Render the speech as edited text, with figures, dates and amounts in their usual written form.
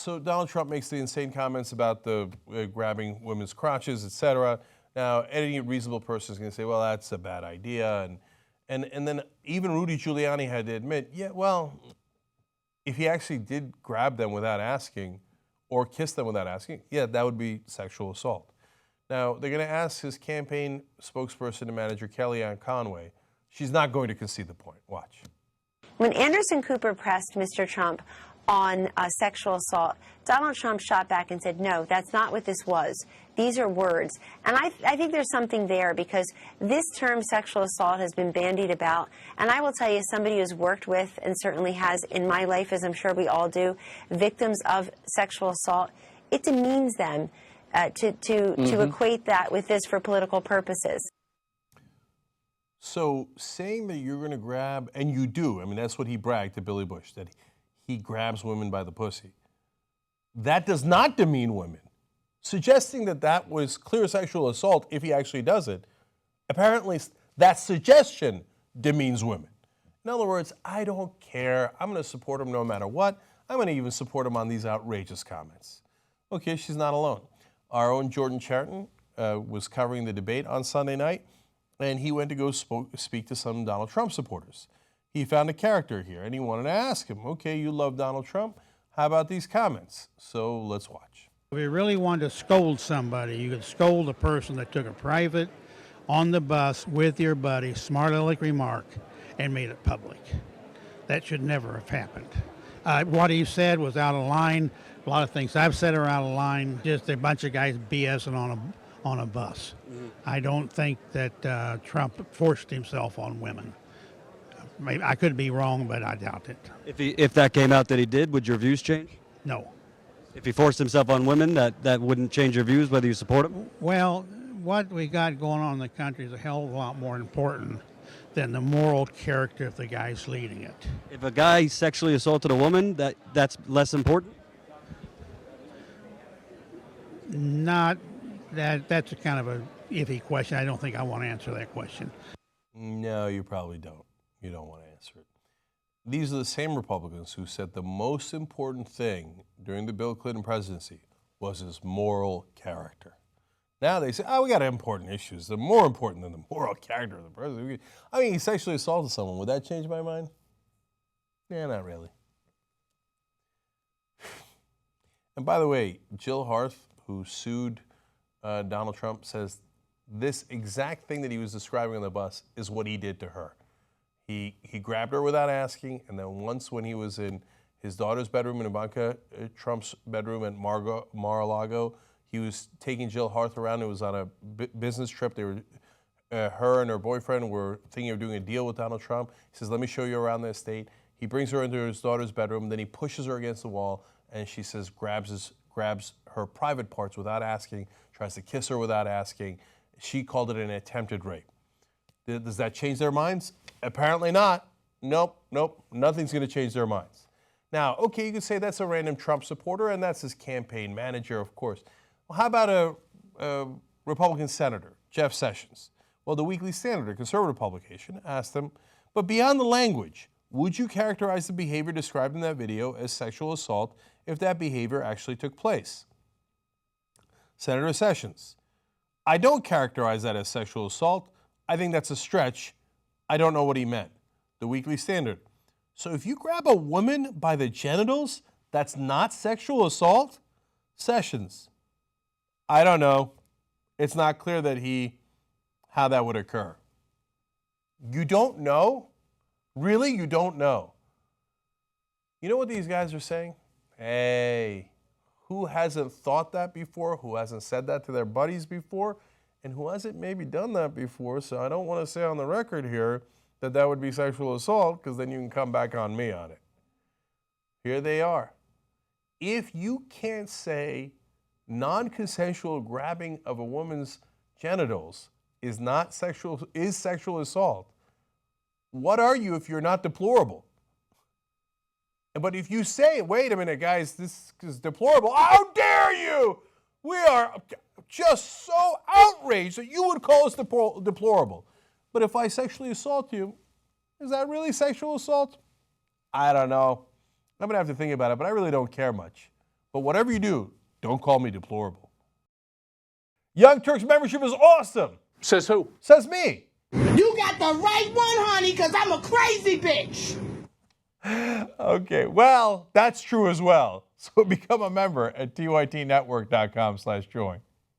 So Donald Trump makes the insane comments about the grabbing women's crotches, etc. Now, any reasonable person is going to say, well, that's a bad idea. And then even Rudy Giuliani had to admit, yeah, well, if he actually did grab them without asking or kiss them without asking, yeah, that would be sexual assault. Now, they're going to ask his campaign spokesperson and manager, Kellyanne Conway. She's not going to concede the point. Watch. When Anderson Cooper pressed Mr. Trump on sexual assault, Donald Trump shot back and said, no, that's not what this was. These are words. And I think there's something there, because this term sexual assault has been bandied about. And I will tell you, somebody who's worked with, and certainly has in my life, as I'm sure we all do, victims of sexual assault, it demeans them to equate that with this for political purposes. So saying that you're going to grab, and you do, I mean, that's what he bragged to Billy Bush, that he grabs women by the pussy. That does not demean women. Suggesting that that was clear sexual assault, if he actually does it, apparently that suggestion demeans women. In other words, I don't care. I'm going to support him no matter what. I'm going to even support him on these outrageous comments. Okay, she's not alone. Our own Jordan Chariton was covering the debate on Sunday night, and he went to go speak to some Donald Trump supporters. He found a character here, and he wanted to ask him, okay, you love Donald Trump. How about these comments? So let's watch. If you really wanted to scold somebody, you could scold a person that took a private on the bus with your buddy, smart aleck remark, and made it public. That should never have happened. What he said was out of line. A lot of things I've said are out of line. Just a bunch of guys BSing on a bus. Mm-hmm. I don't think that Trump forced himself on women. Maybe I could be wrong, but I doubt it. If that came out that he did, would your views change? No. If he forced himself on women, that wouldn't change your views, whether you support him? Well, what we got going on in the country is a hell of a lot more important than the moral character of the guys leading it. If a guy sexually assaulted a woman, that's less important? Not that. That's a kind of a iffy question. I don't think I want to answer that question. No, you probably don't. You don't want to answer it. These are the same Republicans who said the most important thing during the Bill Clinton presidency was his moral character. Now they say, oh, we got important issues. They're more important than the moral character of the president. I mean, he sexually assaulted someone. Would that change my mind? Yeah, not really. And by the way, Jill Harth, who sued Donald Trump, says this exact thing that he was describing on the bus is what he did to her. He grabbed her without asking, and then once when he was in his daughter's bedroom and Ivanka Trump's bedroom at Mar-a-Lago, he was taking Jill Harth around. It was on a business trip. They were, her and her boyfriend were thinking of doing a deal with Donald Trump. He says, let me show you around the estate. He brings her into his daughter's bedroom, then he pushes her against the wall, and she says, grabs her private parts without asking, tries to kiss her without asking. She called it an attempted rape. Does that change their minds? Apparently not. Nope. Nothing's going to change their minds. Now, okay, you could say that's a random Trump supporter, and that's his campaign manager, of course. Well, how about a Republican senator, Jeff Sessions? Well, the Weekly Standard, a conservative publication, asked him, but beyond the language, would you characterize the behavior described in that video as sexual assault if that behavior actually took place? Senator Sessions, I don't characterize that as sexual assault. I think that's a stretch. I don't know what he meant. The Weekly Standard. So if you grab a woman by the genitals, that's not sexual assault? Sessions. I don't know. It's not clear how that would occur. You don't know? Really? You don't know? You know what these guys are saying? Hey, who hasn't thought that before? Who hasn't said that to their buddies before? And who hasn't maybe done that before? So I don't want to say on the record here that would be sexual assault, because then you can come back on me on it. Here they are. If you can't say non-consensual grabbing of a woman's genitals is sexual assault, what are you if you're not deplorable? But if you say, wait a minute, guys, this is deplorable, how dare you? We are just so outraged that you would call us deplorable. But if I sexually assault you, is that really sexual assault? I don't know. I'm going to have to think about it, but I really don't care much But whatever you do, don't call me deplorable. Young Turks membership is awesome. Says who? Says me. You got the right one, honey, because I'm a crazy bitch. Okay, well, that's true as well. So become a member at tytnetwork.com/join.